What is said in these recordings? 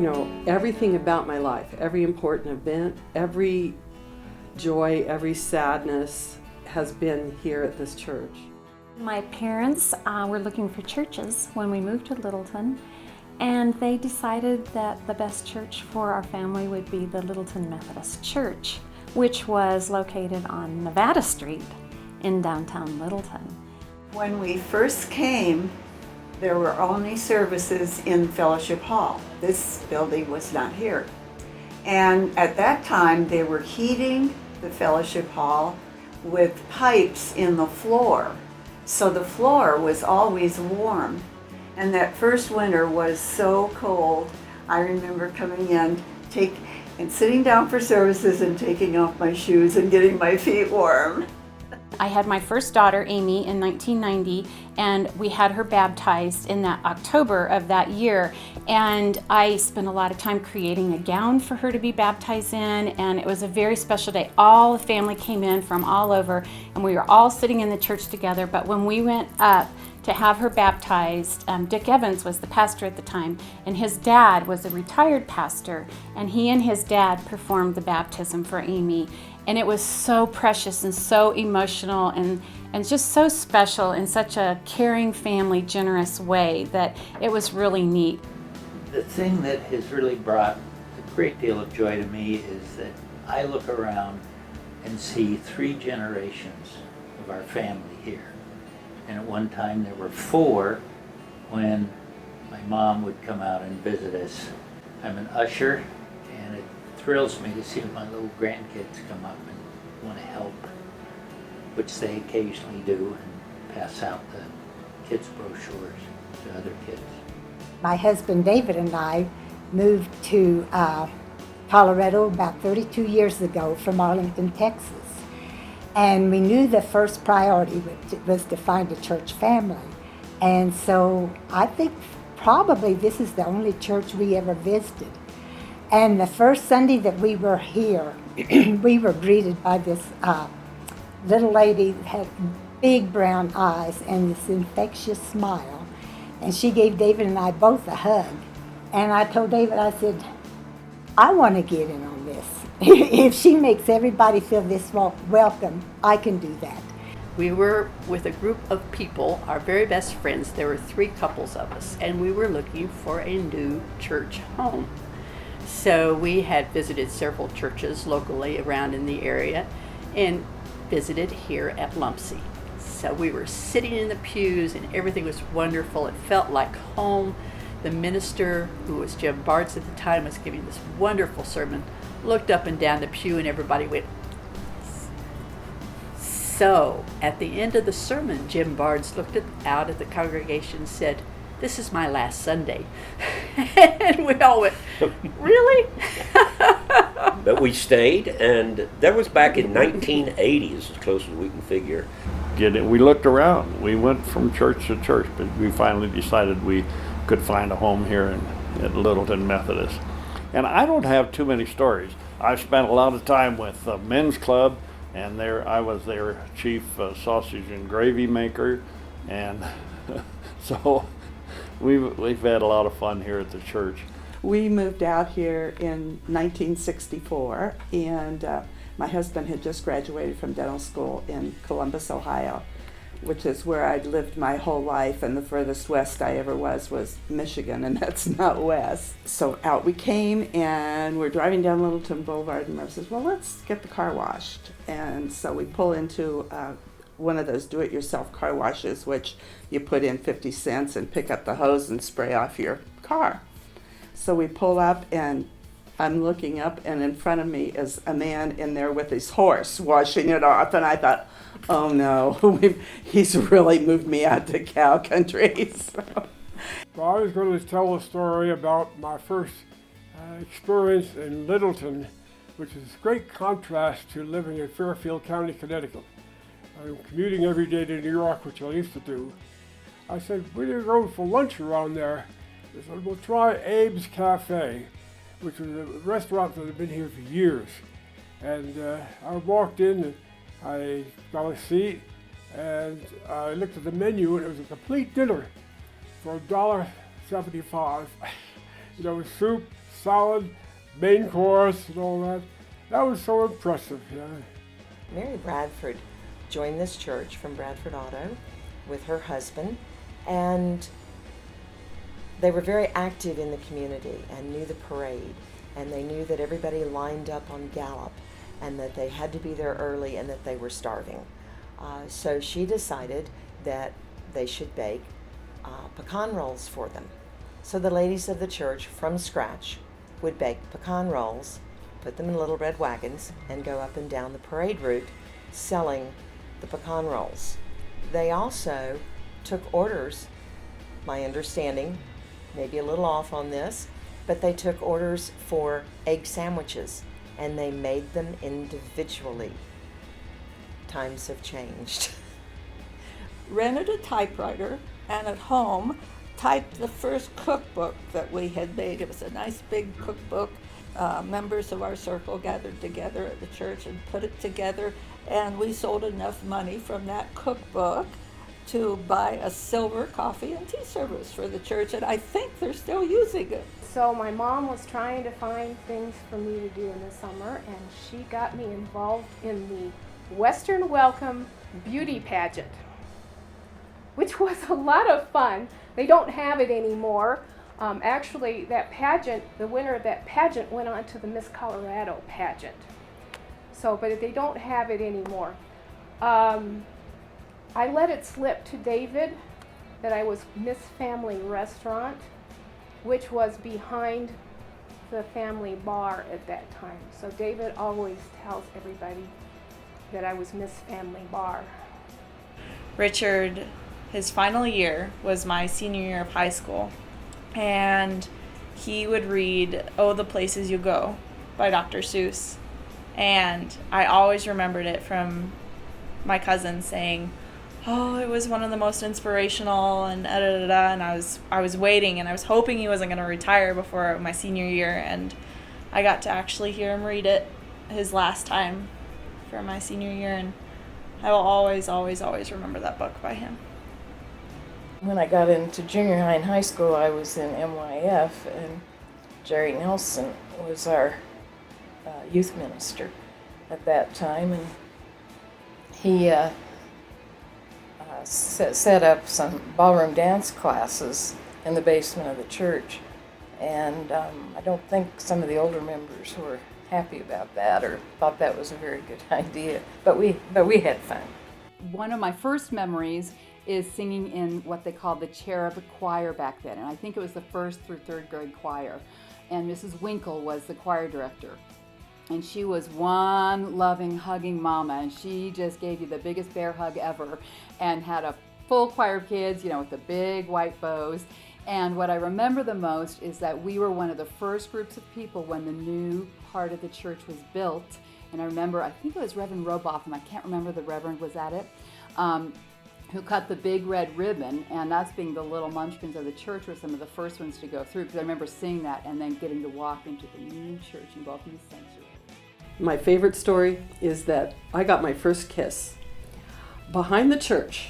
everything about my life, every important event, every joy, every sadness has been here at this church. My parents were looking for churches when we moved to Littleton, and they decided that the best church for our family would be the Littleton Methodist Church, which was located on Nevada Street in downtown Littleton. When we first came, there were only services in Fellowship Hall. This building was not here. And at that time, they were heating the Fellowship Hall with pipes in the floor. So the floor was always warm. And that first winter was so cold. I remember coming in and sitting down for services and taking off my shoes and getting my feet warm. I had my first daughter, Amy, in 1990, and we had her baptized in that October of that year. And I spent a lot of time creating a gown for her to be baptized in, and it was a very special day. All the family came in from all over, and we were all sitting in the church together. But when we went up to have her baptized, Dick Evans was the pastor at the time, and his dad was a retired pastor, and he and his dad performed the baptism for Amy. And it was so precious and so emotional and just so special in such a caring, family, generous way that it was really neat. The thing that has really brought a great deal of joy to me is that I look around and see 3 generations of our family here. And at one time there were 4 when my mom would come out and visit us. I'm an usher, and it thrills me to see my little grandkids come up and want to help, which they occasionally do, and pass out the kids' brochures to other kids. My husband David and I moved to Colorado about 32 years ago from Arlington, Texas. And we knew the first priority was to find a church family. And so I think probably this is the only church we ever visited. And the first Sunday that we were here, we were greeted by this little lady that had big brown eyes and this infectious smile. And she gave David and I both a hug. And I told David, I said, I want to get in on this. If she makes everybody feel this welcome, I can do that. We were with a group of people, our very best friends. There were 3 couples of us, and we were looking for a new church home. So we had visited several churches locally around in the area and visited here at FUMC. So we were sitting in the pews and everything was wonderful. It felt like home. The minister, who was Jim Bards at the time, was giving this wonderful sermon, looked up and down the pew and everybody went. So at the end of the sermon, Jim Bards looked out at the congregation and said, "This is my last Sunday." And we all went, "Really?" But we stayed, and that was back in 1980, as close as we can figure. We looked around. We went from church to church, but we finally decided we could find a home here at Littleton Methodist. And I don't have too many stories. I've spent a lot of time with the men's club, and I was their chief sausage and gravy maker, and so we've had a lot of fun here at the church. We moved out here in 1964, and my husband had just graduated from dental school in Columbus, Ohio, which is where I'd lived my whole life, and the furthest west I ever was Michigan, and that's not west. So out we came, and we're driving down Littleton Boulevard, and Murph says, well, let's get the car washed. And so we pull into one of those do-it-yourself car washes, which you put in 50 cents and pick up the hose and spray off your car. So we pull up, and I'm looking up, and in front of me is a man in there with his horse washing it off, and I thought, oh no, he's really moved me out to cow country. So. Well, I was going to tell a story about my first experience in Littleton, which is a great contrast to living in Fairfield County, Connecticut. I'm commuting every day to New York, which I used to do. I said, we're going to go for lunch around there. They said, we'll try Abe's Cafe, which was a restaurant that had been here for years. And I walked in, and I got a seat, and I looked at the menu, and it was a complete dinner for $1.75. You know, soup, solid main chorus and all that. That was so impressive. Yeah. Mary Bradford joined this church from Bradford Auto with her husband, and they were very active in the community and knew the parade, and they knew that everybody lined up on Gallup and that they had to be there early and that they were starving. So she decided that they should bake pecan rolls for them. So the ladies of the church, from scratch, would bake pecan rolls, put them in little red wagons, and go up and down the parade route selling the pecan rolls. They also took orders, my understanding, maybe a little off on this, but they took orders for egg sandwiches, and they made them individually. Times have changed. Rented a typewriter, and at home typed the first cookbook that we had made. It was a nice big cookbook. Members of our circle gathered together at the church and put it together, and we sold enough money from that cookbook to buy a silver coffee and tea service for the church, and I think they're still using it. So my mom was trying to find things for me to do in the summer, and she got me involved in the Western Welcome beauty pageant, which was a lot of fun. They don't have it anymore. Actually, that pageant, the winner of that pageant went on to the Miss Colorado pageant. So, but they don't have it anymore. I let it slip to David that I was Miss Family Restaurant, which was behind the family bar at that time. So David always tells everybody that I was Miss Family Bar. Richard, his final year was my senior year of high school, and he would read "Oh, the Places You Go" by Dr. Seuss, and I always remembered it from my cousin saying, "Oh, it was one of the most inspirational," and and I was waiting, and I was hoping he wasn't going to retire before my senior year, and I got to actually hear him read it his last time for my senior year, and I will always, always, always remember that book by him. When I got into junior high and high school, I was in MYF, and Jerry Nelson was our youth minister at that time, and he set up some ballroom dance classes in the basement of the church, and I don't think some of the older members were happy about that or thought that was a very good idea, but we had fun. One of my first memories is singing in what they called the Cherub Choir back then, and I think it was the 1st through 3rd grade choir, and Mrs. Winkle was the choir director. And she was one loving, hugging mama, and she just gave you the biggest bear hug ever, and had a full choir of kids, with the big white bows. And what I remember the most is that we were one of the first groups of people when the new part of the church was built. And I remember, I think it was Reverend Roboff, and I can't remember the reverend was at it, who cut the big red ribbon, and us being the little munchkins of the church were some of the first ones to go through, because I remember seeing that and then getting to walk into the new church in both these sanctuaries. My favorite story is that I got my first kiss behind the church,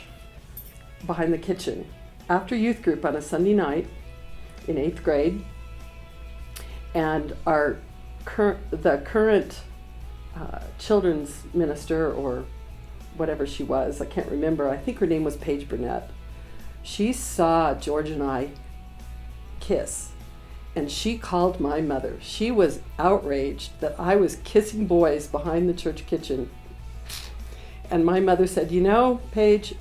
behind the kitchen, after youth group on a Sunday night in 8th grade, and the current children's minister, or whatever she was, I can't remember, I think her name was Paige Burnett. She saw George and I kiss, and she called my mother. She was outraged that I was kissing boys behind the church kitchen. And my mother said, Paige,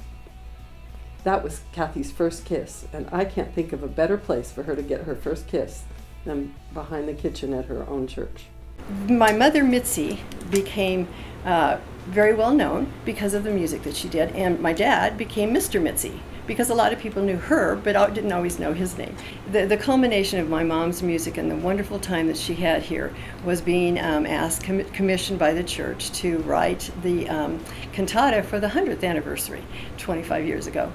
that was Kathy's first kiss, and I can't think of a better place for her to get her first kiss than behind the kitchen at her own church. My mother, Mitzi, became very well known because of the music that she did, and my dad became Mr. Mitzi because a lot of people knew her but didn't always know his name. The culmination of my mom's music and the wonderful time that she had here was being asked, commissioned by the church to write the cantata for the 100th anniversary 25 years ago.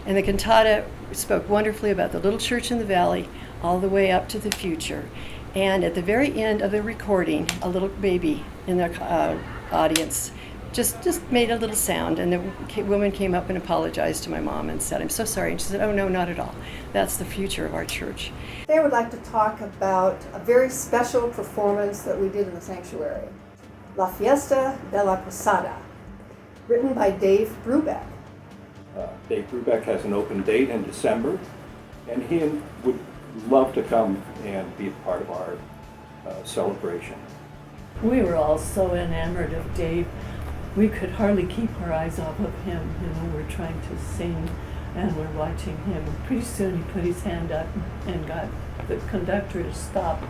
And the cantata spoke wonderfully about the little church in the valley all the way up to the future. And at the very end of the recording, a little baby in the audience just made a little sound, and the woman came up and apologized to my mom and said, "I'm so sorry." And she said, "Oh no, not at all. That's the future of our church." They would like to talk about a very special performance that we did in the sanctuary, La Fiesta de la Posada, written by Dave Brubeck. Dave Brubeck has an open date in December, and he would love to come and be a part of our celebration. We were all so enamored of Dave. We could hardly keep our eyes off of him. You know, we're trying to sing and we're watching him. And pretty soon he put his hand up and got the conductor to stop.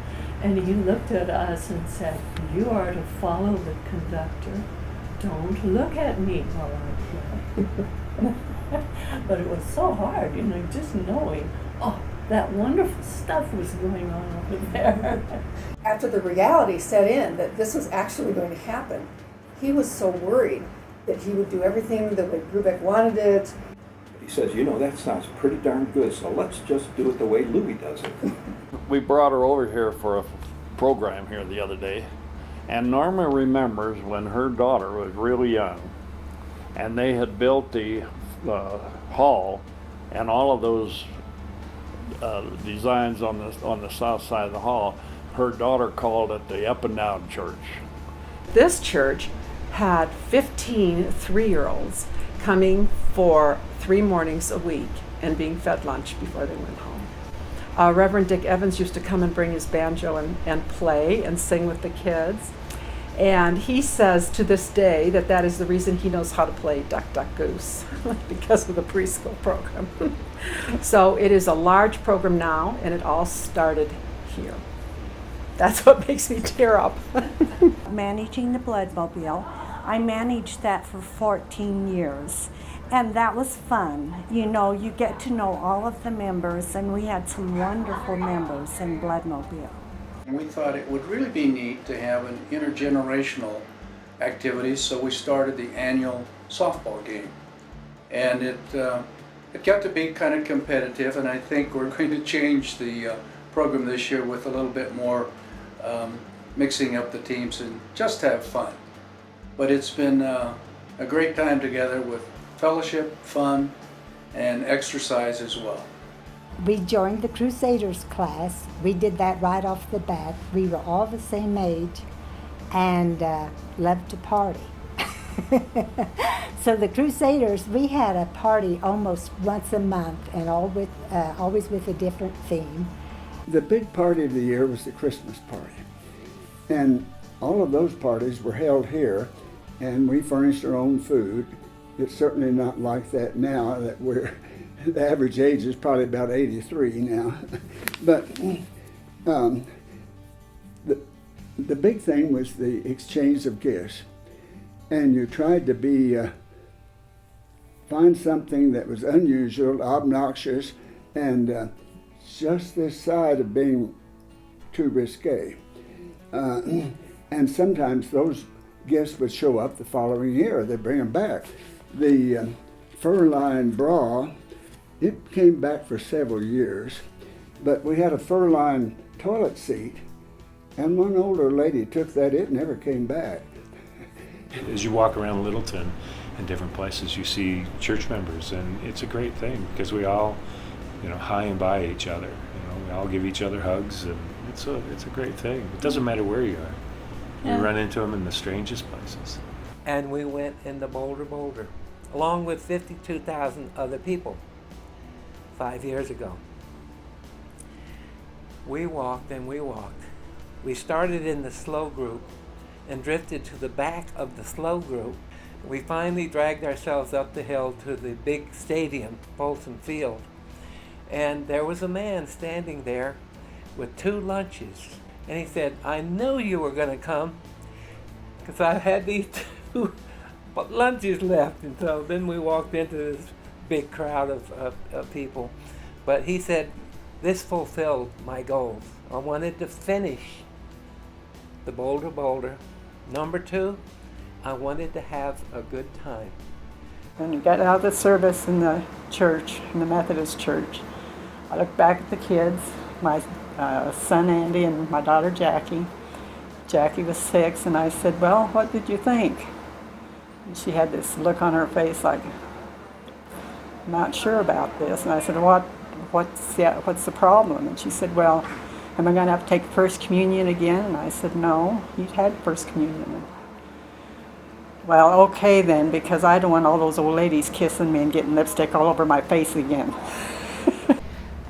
And he looked at us and said, "You are to follow the conductor. Don't look at me while I play." But it was so hard, you know, just knowing, oh, that wonderful stuff was going on over there. After the reality set in that this was actually going to happen, he was so worried that he would do everything the way Brubeck wanted it. He says, "You know, that sounds pretty darn good, so let's just do it the way Louis does it." We brought her over here for a program here the other day, and Norma remembers when her daughter was really young, and they had built the hall, and all of those designs on the south side of the hall. Her daughter called it the Up and Down Church. This church had 15 3-year-olds coming for 3 mornings a week and being fed lunch before they went home. Reverend Dick Evans used to come and bring his banjo and play and sing with the kids. And he says to this day that is the reason he knows how to play Duck, Duck, Goose, because of the preschool program. So it is a large program now, and it all started here. That's what makes me tear up. Managing the Bloodmobile, I managed that for 14 years, and that was fun. You know, you get to know all of the members, and we had some wonderful members in Bloodmobile. And we thought it would really be neat to have an intergenerational activity, so we started the annual softball game. And it got to be kind of competitive, and I think we're going to change the program this year with a little bit more mixing up the teams and just have fun. But it's been a great time together with fellowship, fun, and exercise as well. We joined the Crusaders class. We did that right off the bat. We were all the same age and loved to party. So the Crusaders, we had a party almost once a month, and always with a different theme. The big party of the year was the Christmas party. And all of those parties were held here, and we furnished our own food. It's certainly not like that now that the average age is probably about 83 now. But the big thing was the exchange of gifts. And you tried to find something that was unusual, obnoxious, and just this side of being too risque. And sometimes those gifts would show up the following year. They'd bring them back. The fur-lined bra, it came back for several years, but we had a fur-lined toilet seat, and one older lady took that. It never came back. As you walk around Littleton and different places, you see church members, and it's a great thing because we all, hi and by each other. We all give each other hugs, and it's a great thing. It doesn't matter where you are. Yeah. You run into them in the strangest places. And we went into Boulder, along with 52,000 other people 5 years ago. We walked and we walked. We started in the slow group and drifted to the back of the slow group. We finally dragged ourselves up the hill to the big stadium, Folsom Field. And there was a man standing there with 2 lunches. And he said, "I knew you were going to come because I had these 2 lunches left." And so then we walked into this big crowd of people. But he said, "This fulfilled my goals. I wanted to finish the Boulder. Number 2, I wanted to have a good time." When we got out of the service in the church, in the Methodist church, I looked back at the kids, my son Andy and my daughter Jackie. Jackie was 6, and I said, "Well, what did you think?" And she had this look on her face like, not sure about this. And I said, what's the problem? And she said, well, am I going to have to take First Communion again? And I said, no, you'd had First Communion. Well, okay then, because I don't want all those old ladies kissing me and getting lipstick all over my face again.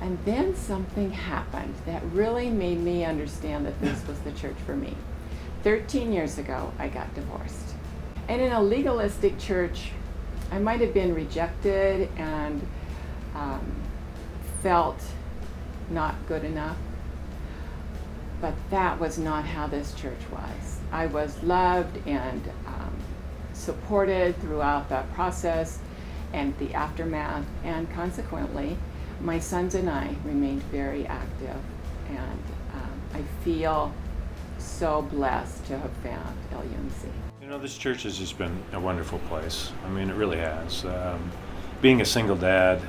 And then something happened that really made me understand that this was the church for me. 13 years ago, I got divorced. And in a legalistic church, I might have been rejected and felt not good enough. But that was not how this church was. I was loved and supported throughout that process and the aftermath, and consequently, my sons and I remained very active, and I feel so blessed to have found FUMC. You know, this church has just been a wonderful place. I mean, it really has. Being a single dad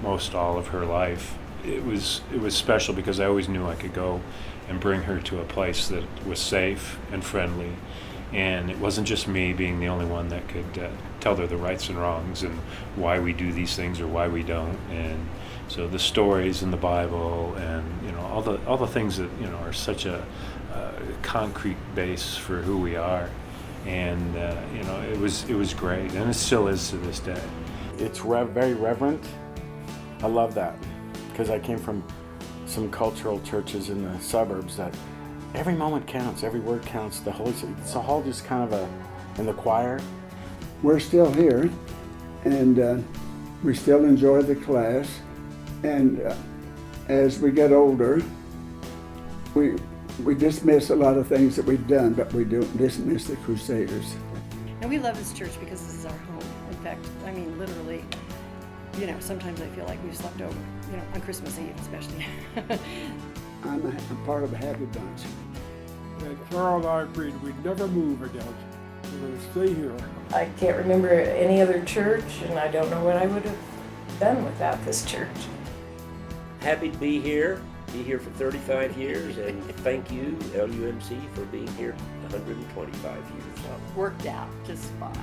most all of her life, it was special because I always knew I could go and bring her to a place that was safe and friendly. And it wasn't just me being the only one that could tell her the rights and wrongs and why we do these things or why we don't. And so the stories in the Bible and, you know, all the things that, you know, are such a concrete base for who we are. And you know, it was great, and it still is to this day. It's very reverent. I love that because I came from some cultural churches in the suburbs that every moment counts, every word counts. It's all just kind of in the choir. We're still here, and we still enjoy the class. And as we get older, we dismiss a lot of things that we've done, but we don't dismiss the Crusaders. And we love this church because this is our home. In fact, I mean, literally, you know, sometimes I feel like we've slept over, you know, on Christmas Eve especially. I'm part of a happy bunch. And Carol and I agreed we'd never move again. We're going to stay here. I can't remember any other church, and I don't know what I would have done without this church. Happy to be here for 35 years, and thank you, FUMC, for being here 125 years. So it worked out just fine.